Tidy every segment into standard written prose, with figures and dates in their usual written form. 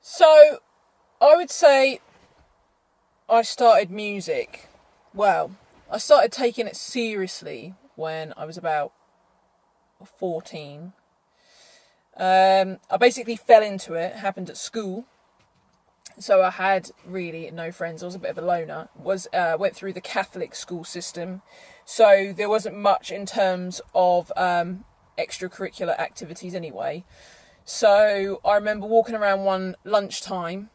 So, I would say I started music. Well, I started taking it seriously when I was about 14. I basically fell into it. It happened at school. So I had really no friends. I was a bit of a loner. Went through the Catholic school system, so there wasn't much in terms of extracurricular activities anyway. So I remember walking around one lunchtime,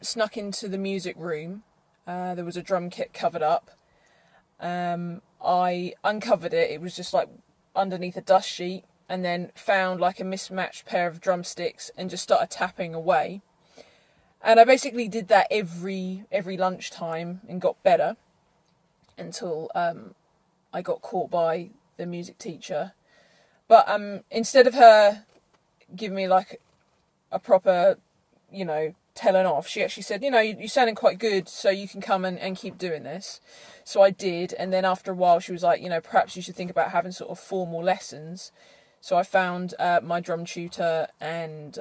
snuck into the music room. There was a drum kit covered up. I uncovered it. It was just like underneath a dust sheet, and then found like a mismatched pair of drumsticks and just started tapping away. And I basically did that every lunchtime and got better until I got caught by the music teacher. But instead of her giving me like a proper, telling off, she actually said, you're sounding quite good, so you can come and keep doing this. So I did, and then after a while she was like, perhaps you should think about having sort of formal lessons. So I found my drum tutor and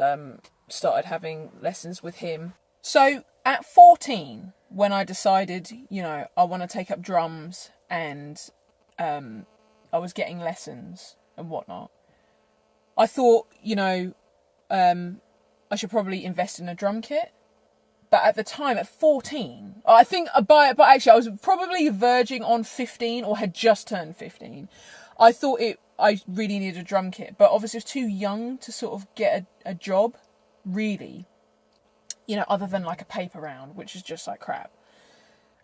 started having lessons with him. So at 14, when I decided, I want to take up drums and I was getting lessons and whatnot, I thought, I should probably invest in a drum kit. But at the time, at 14, I think, but actually I was probably verging on 15 or had just turned 15. I thought I really needed a drum kit, but obviously I was too young to sort of get a job, really, other than like a paper round, which is just like crap.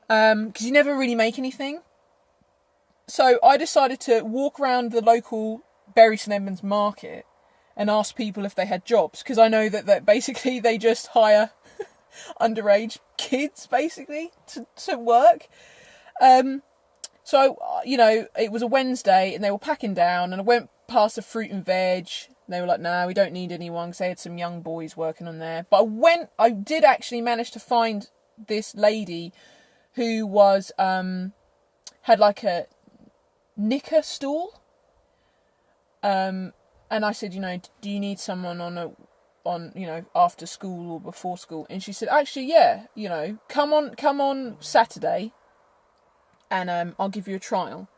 Because you never really make anything. So I decided to walk around the local Bury St Edmunds market and ask people if they had jobs, because I know that basically they just hire underage kids, basically, to work. So, it was a Wednesday and they were packing down, and I went past a fruit and veg. They were like, no, we don't need anyone, because they had some young boys working on there. But I did actually manage to find this lady who was, had like a knicker stall. And I said, do you need someone on after school or before school? And she said, actually, yeah, come on Saturday, and I'll give you a trial.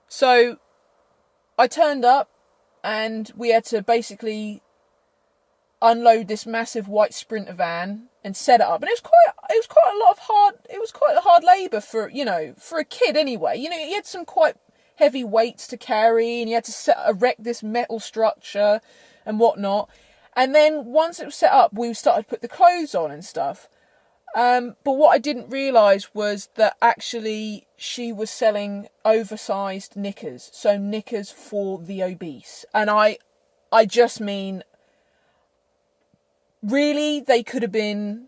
So I turned up, and we had to basically unload this massive white Sprinter van and set it up. And it was quite a hard labour for a kid anyway. You had some quite heavy weights to carry, and you had to erect this metal structure and whatnot. And then once it was set up, we started to put the clothes on and stuff. But what I didn't realise was that actually she was selling oversized knickers. So knickers for the obese. And I just mean, really, they could have been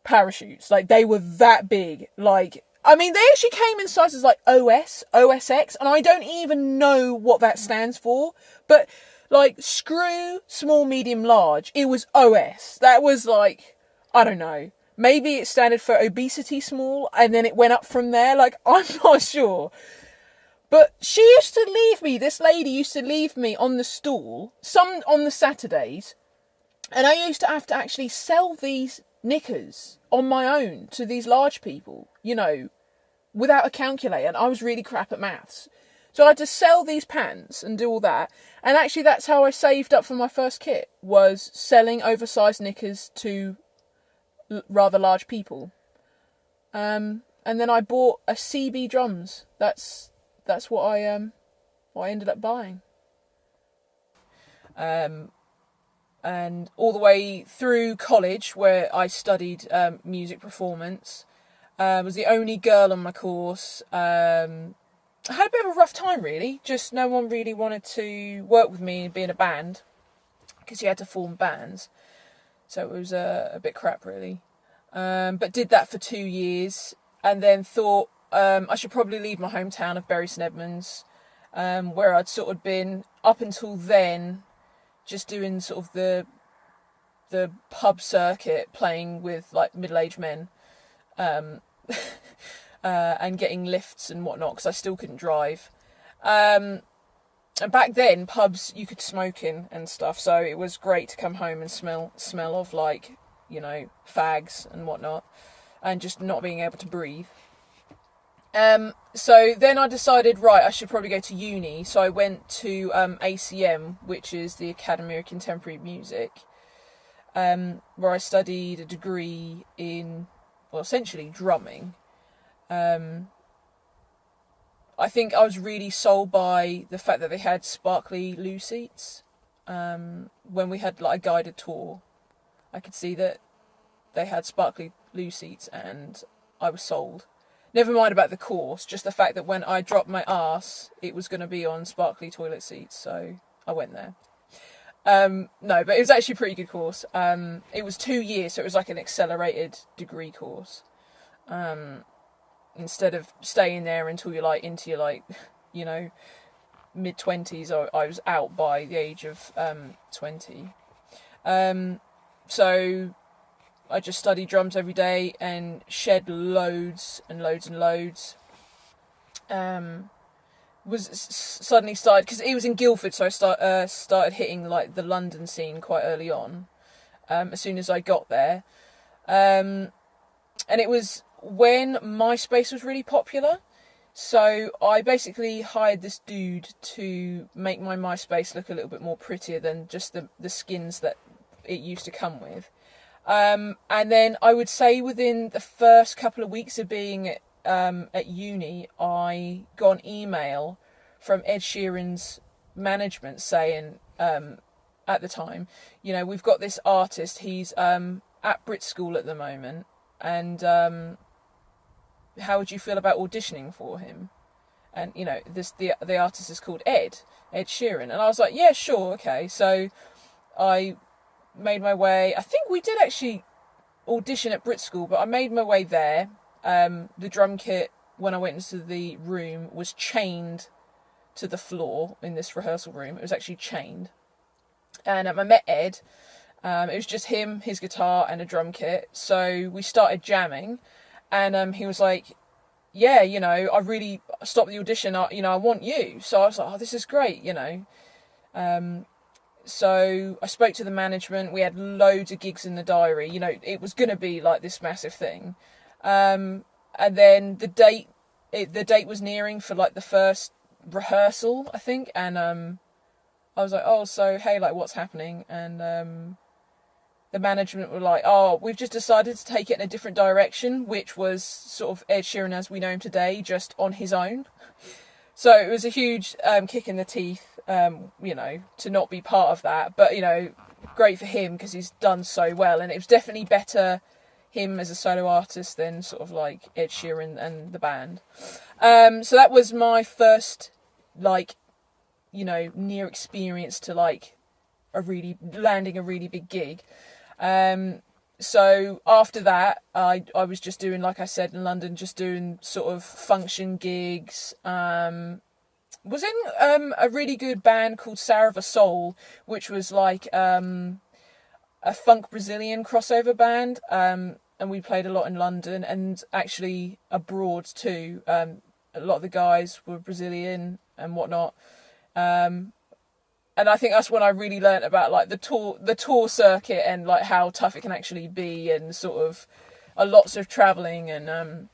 parachutes. Like, they were that big. Like, I mean, they actually came in sizes like OSX, and I don't even know what that stands for. But, like, screw, small, medium, large, it was OS. That was like, I don't know. Maybe it standard for obesity small, and then it went up from there. Like, I'm not sure. But this lady used to leave me on the stall, some on the Saturdays, and I used to have to actually sell these knickers on my own to these large people, without a calculator. And I was really crap at maths. So I had to sell these pants and do all that. And actually that's how I saved up for my first kit, was selling oversized knickers to rather large people. And then I bought a CB drums. That's what I ended up buying. And all the way through college, where I studied music performance, was the only girl on my course. I had a bit of a rough time, really. Just no one really wanted to work with me and be in a band, because you had to form bands. So it was a bit crap, really. But did that for 2 years, and then thought I should probably leave my hometown of Bury St Edmunds, where I'd sort of been, up until then, just doing sort of the pub circuit, playing with like middle-aged men, and getting lifts and whatnot, because I still couldn't drive. And back then, pubs you could smoke in and stuff, so it was great to come home and smell of like, you know, fags and whatnot, and just not being able to breathe. So then I decided, right, I should probably go to uni. So I went to ACM, which is the Academy of Contemporary Music, where I studied a degree in, well, essentially drumming. I think I was really sold by the fact that they had sparkly loo seats. When we had like a guided tour, I could see that they had sparkly loo seats, and I was sold. Never mind about the course, just the fact that when I dropped my arse, it was going to be on sparkly toilet seats, so I went there. No, but it was actually a pretty good course. It was 2 years, so it was like an accelerated degree course. Instead of staying there until you're like into your like, you know, mid-20s, I was out by the age of 20. So I just studied drums every day and shed loads and loads and loads. Suddenly started, because it was in Guildford, so I started hitting like the London scene quite early on, as soon as I got there. And it was when MySpace was really popular. So I basically hired this dude to make my MySpace look a little bit more prettier than just the skins that it used to come with. And then I would say within the first couple of weeks of being at uni, I got an email from Ed Sheeran's management saying, at the time, you know, we've got this artist, he's at Brit School at the moment, and how would you feel about auditioning for him? And, you know, the artist is called Ed Sheeran. And I was like, yeah, sure, okay. So I made my way. I think we did actually audition at Brit School, but I made my way there. The drum kit, when I went into the room, was chained to the floor in this rehearsal room. It was actually chained. And I met Ed. It was just him, his guitar, and a drum kit. So we started jamming, and he was like, yeah, you know, I really stopped the audition. I want you. So I was like, oh, this is great, you know. So I spoke to the management. We had loads of gigs in the diary. You know, it was going to be like this massive thing. And then the date was nearing for like the first rehearsal, I think. And I was like, oh, so hey, like, what's happening? And the management were like, oh, we've just decided to take it in a different direction, which was sort of Ed Sheeran as we know him today, just on his own. So it was a huge kick in the teeth, you know, to not be part of that. But, you know, great for him because he's done so well. And it was definitely better him as a solo artist than sort of like Ed Sheeran and the band. So that was my first, like, you know, near experience to like landing a really big gig. So after that, I was just doing, like I said, in London, just doing sort of function gigs. Was in a really good band called Sarava Soul, which was like a funk Brazilian crossover band. And we played a lot in London and actually abroad too. A lot of the guys were Brazilian and whatnot. And I think that's when I really learnt about like the tour circuit and like how tough it can actually be, and sort of lots of travelling and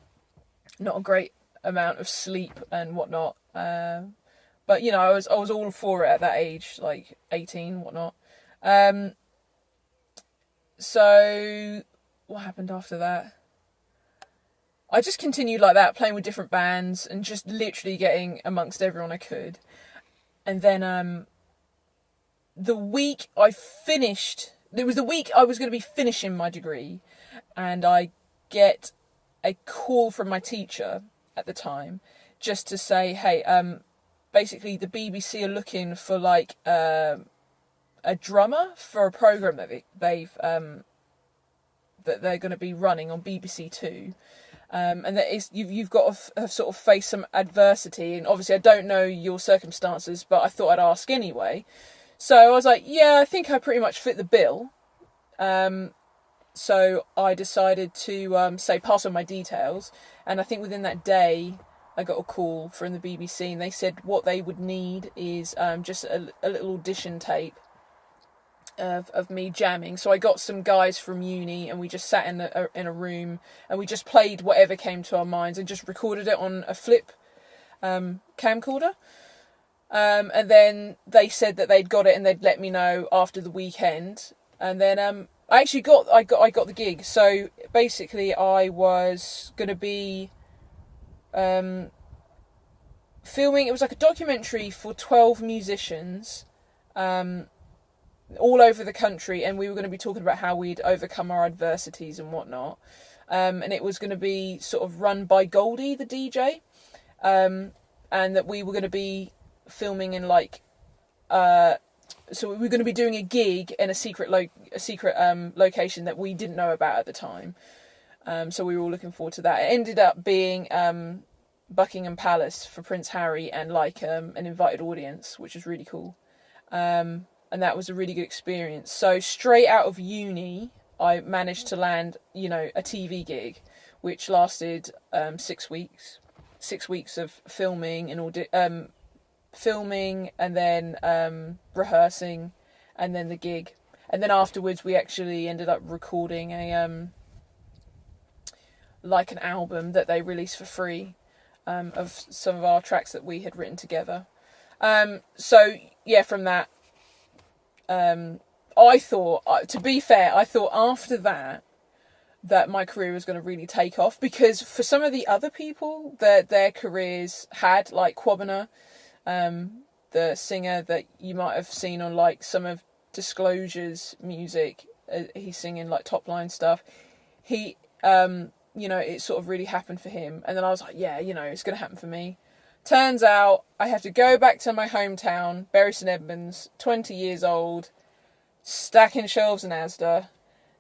not a great amount of sleep and whatnot. But you know, I was all for it at that age, like 18, whatnot. So what happened after that? I just continued like that, playing with different bands and just literally getting amongst everyone I could. And then the week I finished, it was the week I was going to be finishing my degree, and I get a call from my teacher at the time just to say, hey, basically the BBC are looking for like a drummer for a programme that that they're going to be running on BBC Two. And that is, you've got to have sort of face some adversity, and obviously I don't know your circumstances, but I thought I'd ask anyway. So I was like, yeah, I think I pretty much fit the bill. So I decided to say pass on my details, and I think within that day I got a call from the BBC, and they said what they would need is just a little audition tape of me jamming. So I got some guys from uni, and we just sat in a room, and we just played whatever came to our minds, and just recorded it on a flip camcorder. And then they said that they'd got it, and they'd let me know after the weekend. And then I actually got the gig. So basically, I was going to be filming. It was like a documentary for 12 musicians all over the country, and we were going to be talking about how we'd overcome our adversities and whatnot. And it was going to be sort of run by Goldie, the DJ, and that we were going to be filming in like so we were going to be doing a gig in a secret location that we didn't know about at the time. So we were all looking forward to that. It ended up being Buckingham Palace for Prince Harry, and like an invited audience, which was really cool. And that was a really good experience. So straight out of uni, I managed to land, a TV gig, which lasted 6 weeks. 6 weeks of filming and filming, and then rehearsing, and then the gig. And then afterwards, we actually ended up recording an album that they released for free of some of our tracks that we had written together. So yeah, from that, I thought, to be fair, after that my career was going to really take off, because for some of the other people, their careers had, like Kwabena, the singer that you might have seen on like some of Disclosure's music, he's singing like top line stuff. He, it sort of really happened for him, and then I was like, yeah, it's going to happen for me. Turns out I have to go back to my hometown, Bury St Edmunds, 20 years old, stacking shelves in Asda.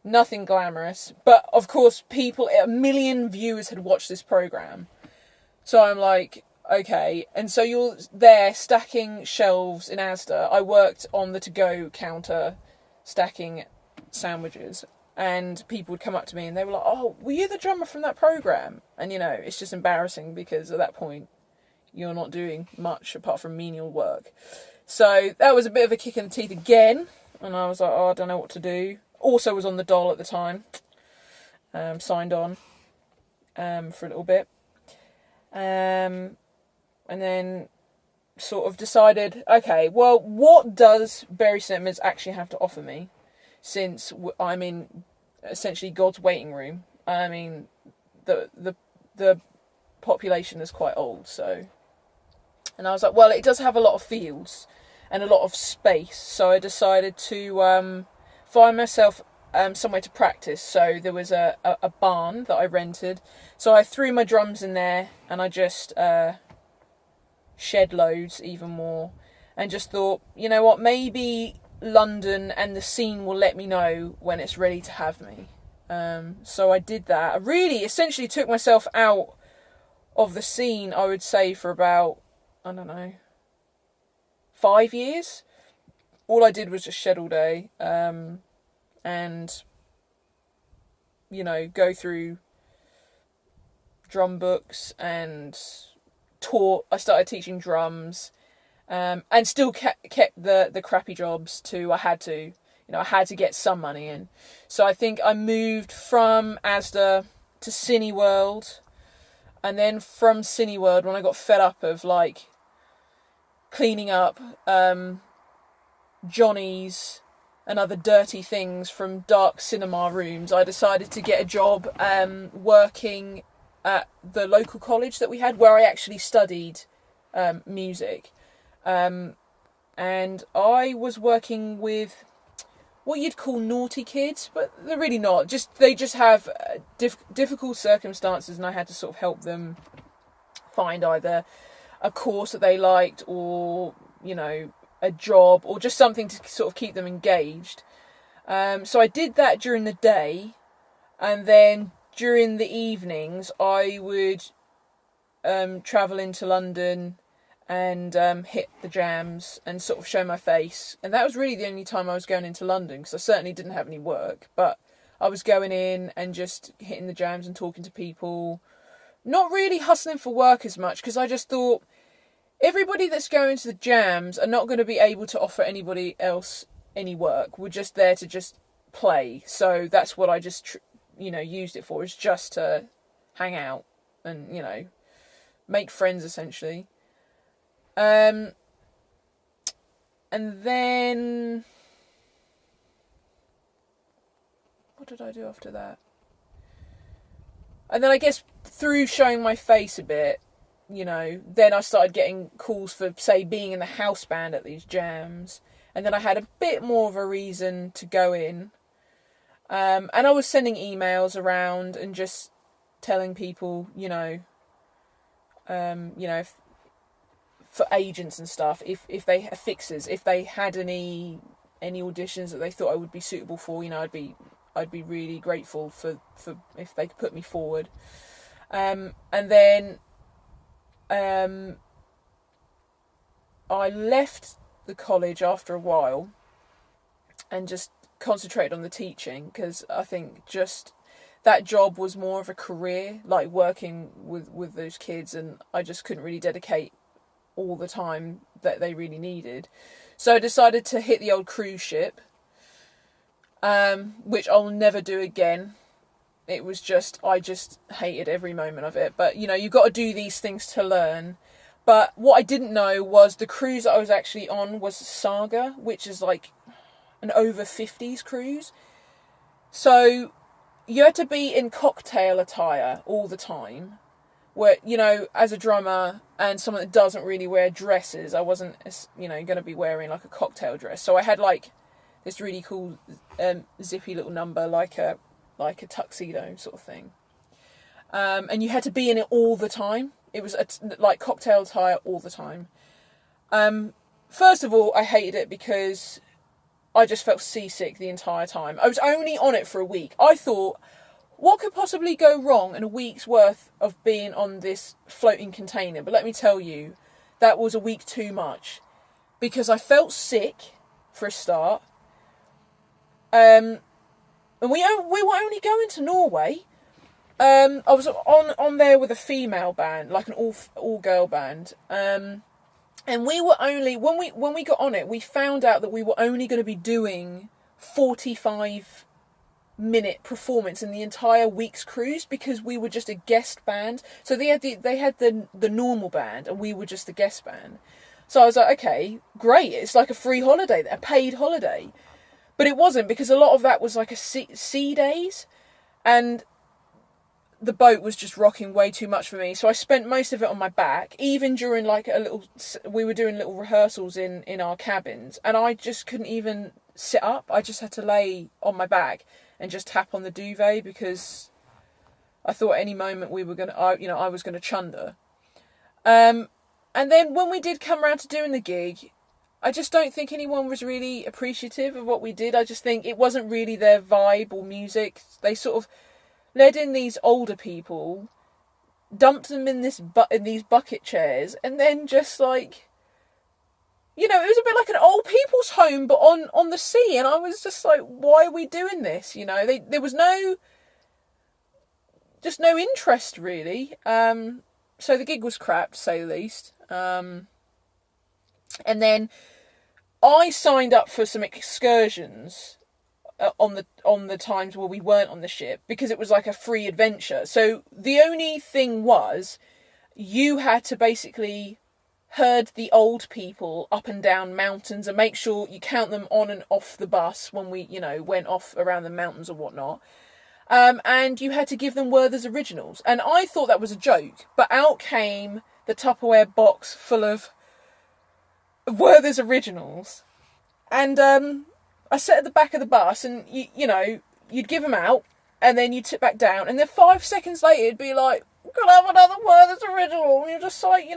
Nothing glamorous. But, of course, 1 million viewers had watched this programme. So I'm like, okay. And so you're there stacking shelves in Asda. I worked on the to-go counter stacking sandwiches. And people would come up to me and they were like, oh, were you the drummer from that programme? And, it's just embarrassing, because at that point, you're not doing much apart from menial work. So that was a bit of a kick in the teeth again. And I was like, I don't know what to do. Also was on the dole at the time. Signed on for a little bit. And then sort of decided, okay, well, what does Bury St Edmunds actually have to offer me? Since I'm in essentially God's waiting room. I mean, the population is quite old, so... And I was like, well, it does have a lot of fields and a lot of space. So I decided to find myself somewhere to practice. So there was a barn that I rented. So I threw my drums in there, and I just shed loads even more. And just thought, you know what, maybe London and the scene will let me know when it's ready to have me. So I did that. I really essentially took myself out of the scene, I would say, for about, 5 years. All I did was just shed all day, and, go through drum books and I started teaching drums, and still kept the crappy jobs too. I had to get some money in. So I think I moved from Asda to Cineworld, and then from Cineworld, when I got fed up of cleaning up Johnny's and other dirty things from dark cinema rooms, I decided to get a job working at the local college that we had, where I actually studied music. And I was working with what you'd call naughty kids, but they're really not. They just have difficult circumstances, and I had to sort of help them find either a course that they liked, or a job, or just something to sort of keep them engaged. So I did that during the day, and then during the evenings I would travel into London and hit the jams and sort of show my face. And that was really the only time I was going into London, because I certainly didn't have any work, but I was going in and just hitting the jams and talking to people, not really hustling for work as much, because I just thought everybody that's going to the jams are not going to be able to offer anybody else any work. We're just there to just play. So that's what I just, used it for, is just to hang out and, make friends, essentially. And then, what did I do after that? And then I guess through showing my face a bit, then I started getting calls for, say, being in the house band at these jams. And then I had a bit more of a reason to go in. And I was sending emails around and just telling people, for agents and stuff, if they fixers, if they had any auditions that they thought I would be suitable for, I'd be really grateful for if they could put me forward. And then I left the college after a while and just concentrated on the teaching, because I think just that job was more of a career, like working with those kids, and I just couldn't really dedicate all the time that they really needed. So I decided to hit the old cruise ship, which I'll never do again. It was I just hated every moment of it. But, you've got to do these things to learn. But what I didn't know was the cruise that I was actually on was Saga, which is like an over 50s cruise. So you had to be in cocktail attire all the time. Where, as a drummer and someone that doesn't really wear dresses, I wasn't, going to be wearing like a cocktail dress. So I had like this really cool zippy little number, like a tuxedo sort of thing. And you had to be in it all the time. It was like cocktail attire all the time. First of all, I hated it because I just felt seasick the entire time. I was only on it for a week. I thought, what could possibly go wrong in a week's worth of being on this floating container? But let me tell you, that was a week too much, because I felt sick for a start. And we were only going to Norway. I was on there with a female band, like an all girl band. And we were only, when we got on it, we found out that we were only going to be doing 45-minute performance in the entire week's cruise, because we were just a guest band. So they had the normal band, and we were just the guest band. So I was like, okay, great, it's like a free holiday, a paid holiday. But it wasn't, because a lot of that was like a sea days, and the boat was just rocking way too much for me. So I spent most of it on my back, even during like we were doing little rehearsals in our cabins, and I just couldn't even sit up. I just had to lay on my back and just tap on the duvet, because I thought at any moment I was gonna chunder. And then when we did come around to doing the gig, I just don't think anyone was really appreciative of what we did. I just think it wasn't really their vibe or music. They sort of led in these older people, dumped them in these bucket chairs, and then just like, it was a bit like an old people's home, but on the sea. And I was just like, why are we doing this? There was no interest really. So the gig was crap, to say the least. And then I signed up for some excursions on the times where we weren't on the ship, because it was like a free adventure. So the only thing was, you had to basically herd the old people up and down mountains and make sure you count them on and off the bus when we, went off around the mountains or whatnot. And you had to give them Werther's Originals. And I thought that was a joke, but out came the Tupperware box full of Werther's Originals. And I sat at the back of the bus, and you'd give them out, and then you'd sit back down, and then 5 seconds later it'd be like, "Could I have another Werther's Original?" And you're just like,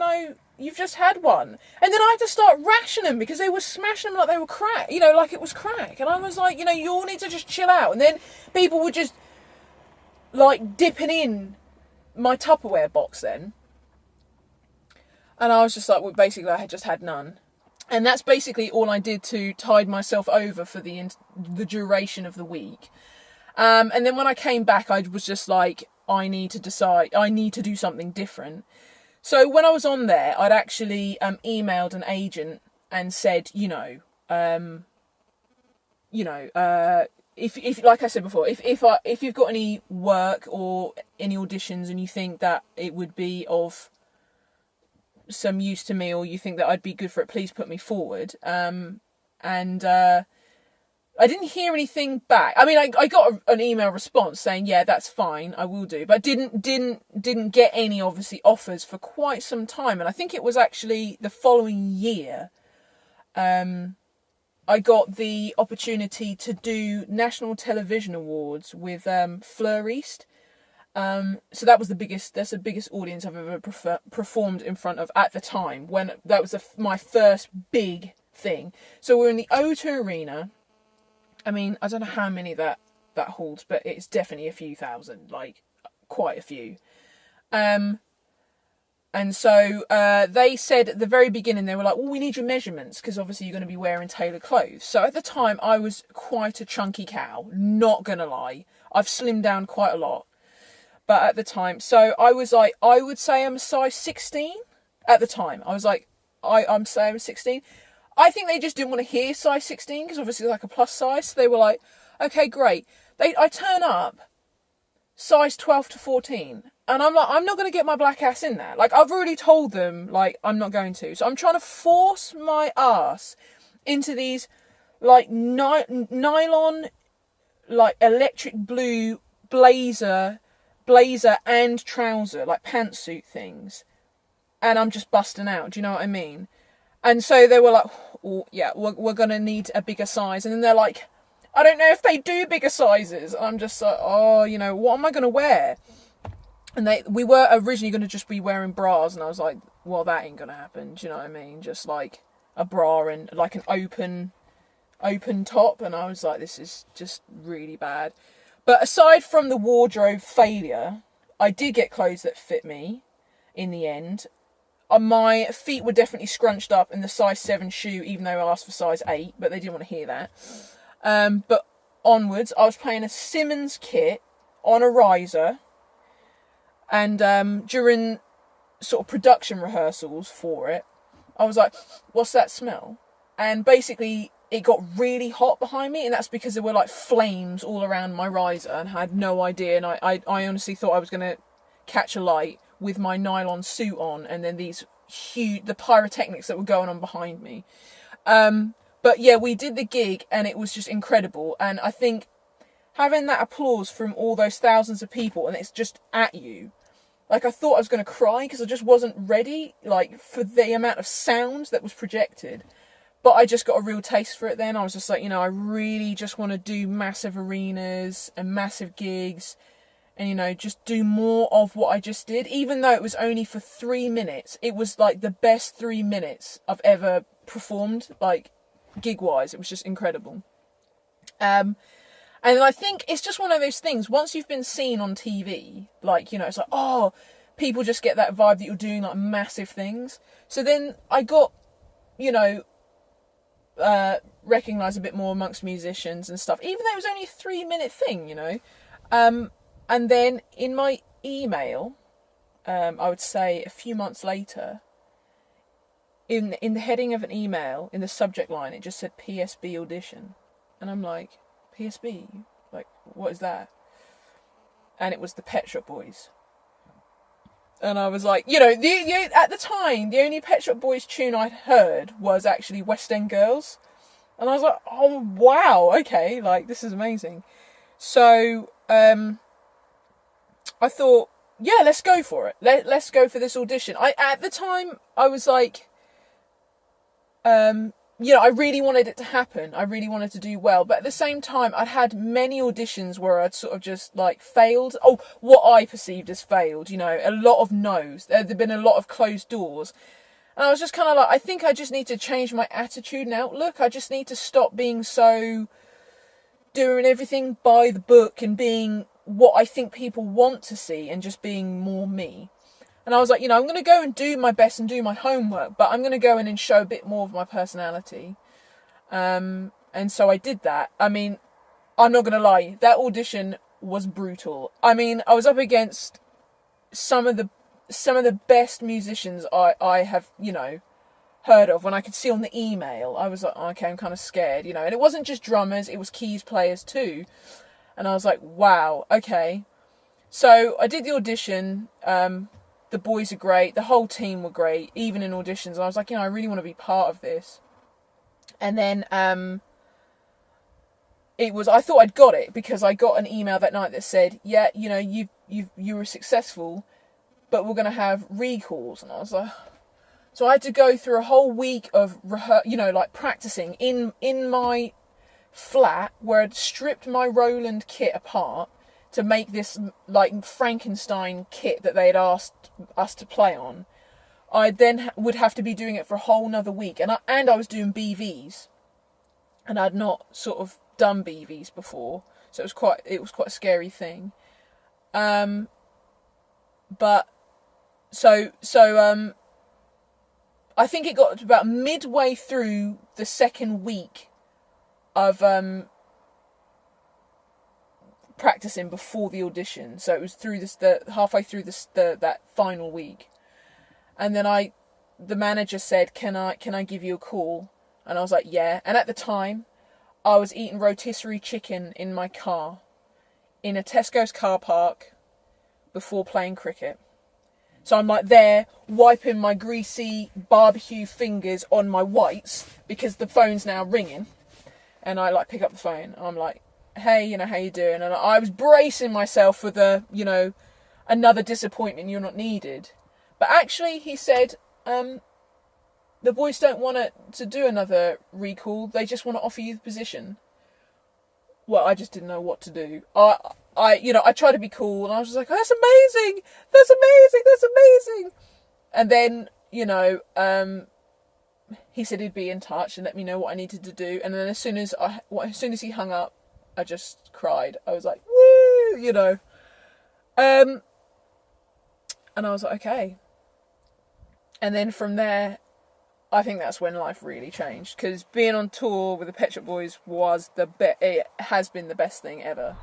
you've just had one. And then I had to start rationing them, because they were smashing them like they were crack, like it was crack. And I was like, you all need to just chill out. And then people were just like dipping in my Tupperware box then. And I was just like, well, basically I had just had none. And that's basically all I did to tide myself over for the duration of the week. And then when I came back, I was just like, I need to decide, I need to do something different. So when I was on there, I'd actually emailed an agent and said, if like I said before, if you've got any work or any auditions and you think that it would be of some use to me, or you think that I'd be good for it, please put me forward. And I didn't hear anything back. I mean, I got an email response saying, yeah, that's fine, I will do. But I didn't get any, obviously, offers for quite some time. And I think it was actually the following year, I got the opportunity to do National Television Awards with Fleur East. So that's the biggest audience I've ever performed in front of at the time, when that was my first big thing. So we're in the O2 Arena. I mean, I don't know how many that holds, but it's definitely a few thousand, like quite a few. And so they said at the very beginning, they were like, well, we need your measurements, because obviously you're going to be wearing tailored clothes. So at the time, I was quite a chunky cow, not going to lie. I've slimmed down quite a lot. But at the time, so I was like, I would say I'm a size 16 at the time. I was like, I'm saying I'm 16. I think they just didn't want to hear size 16, because obviously it's like a plus size. So they were like, okay, great. I turn up size 12 to 14. And I'm like, I'm not going to get my black ass in there. Like, I've already told them, like, I'm not going to. So I'm trying to force my ass into these, like, nylon, like, electric blue blazer and trouser, like, pantsuit things. And I'm just busting out. Do you know what I mean? And so they were like, oh, yeah, we're going to need a bigger size. And then they're like, I don't know if they do bigger sizes. And I'm just like, oh, what am I going to wear? And we were originally going to just be wearing bras. And I was like, well, that ain't going to happen. Do you know what I mean? Just like a bra and like an open top. And I was like, this is just really bad. But aside from the wardrobe failure, I did get clothes that fit me in the end. My feet were definitely scrunched up in the size 7 shoe, even though I asked for size 8, but they didn't want to hear that. But onwards, I was playing a Simmons kit on a riser, and during sort of production rehearsals for it, I was like, what's that smell? And basically, it got really hot behind me, and that's because there were like flames all around my riser, and I had no idea, and I honestly thought I was going to catch a light with my nylon suit on, and then the pyrotechnics that were going on behind me. But yeah, we did the gig, and it was just incredible. And I think having that applause from all those thousands of people, and it's just at you, like, I thought I was going to cry, because I just wasn't ready, like, for the amount of sound that was projected. But I just got a real taste for it then. I was just like, I really just want to do massive arenas and massive gigs, and, just do more of what I just did. Even though it was only for 3 minutes, it was like the best 3 minutes I've ever performed, like, gig-wise. It was just incredible. And I think it's just one of those things, once you've been seen on TV, like, it's like, oh, people just get that vibe that you're doing, like, massive things. So then I got, recognised a bit more amongst musicians and stuff, even though it was only a 3-minute thing, And then in my email, I would say a few months later, in the heading of an email, in the subject line, it just said PSB audition. And I'm like, PSB? Like, what is that? And it was the Pet Shop Boys. And I was like, at the time, the only Pet Shop Boys tune I'd heard was actually West End Girls. And I was like, oh, wow, okay, like, this is amazing. So, I thought, yeah, let's go for it. Let's go for this audition. At the time, I was like, I really wanted it to happen. I really wanted to do well. But at the same time, I'd had many auditions where I'd sort of just, like, failed. Oh, what I perceived as failed, a lot of no's. There'd been a lot of closed doors. And I was just kind of like, I think I just need to change my attitude and outlook. I just need to stop being so doing everything by the book and being what I think people want to see and just being more me. And I was like, I'm going to go and do my best and do my homework, but I'm going to go in and show a bit more of my personality. And so I did that. I mean, I'm not going to lie, that audition was brutal. I mean, I was up against some of the best musicians I have, you know, heard of. When I could see on the email, I was like, okay, I'm kind of scared, you know. And it wasn't just drummers, it was keys players too. And I was like, wow, okay. So I did the audition. The boys are great. The whole team were great, even in auditions. And I was like, you know, I really want to be part of this. And then I thought I'd got it, because I got an email that night that said, yeah, you know, you were successful, but we're going to have recalls. And I was like, so I had to go through a whole week of, you know, like practicing in my flat, where I'd stripped my Roland kit apart to make this like Frankenstein kit that they had asked us to play on. I then would have to be doing it for a whole nother week, and I was doing BVs, and I'd not sort of done BVs before, so it was quite a scary thing. But so I think it got to about midway through the second week of practicing before the audition. So it was through halfway through that final week, and then the manager said, "Can I give you a call?" And I was like, "Yeah." And at the time, I was eating rotisserie chicken in my car, in a Tesco's car park, before playing cricket. So I'm like there, wiping my greasy barbecue fingers on my whites, because the phone's now ringing. And I like pick up the phone, and I'm like, hey, you know, how you doing? And I was bracing myself for the, you know, another disappointment, you're not needed. But actually, he said, the boys don't want to do another recall, they just want to offer you the position. Well, I just didn't know what to do. I tried to be cool, and I was just like, oh, that's amazing! That's amazing! That's amazing! And then, you know, he said he'd be in touch and let me know what I needed to do. And then as soon as he hung up, I just cried. I was like, woo, you know. And I was like, okay. And then from there, I think that's when life really changed, because being on tour with the Pet Shop Boys it has been the best thing ever.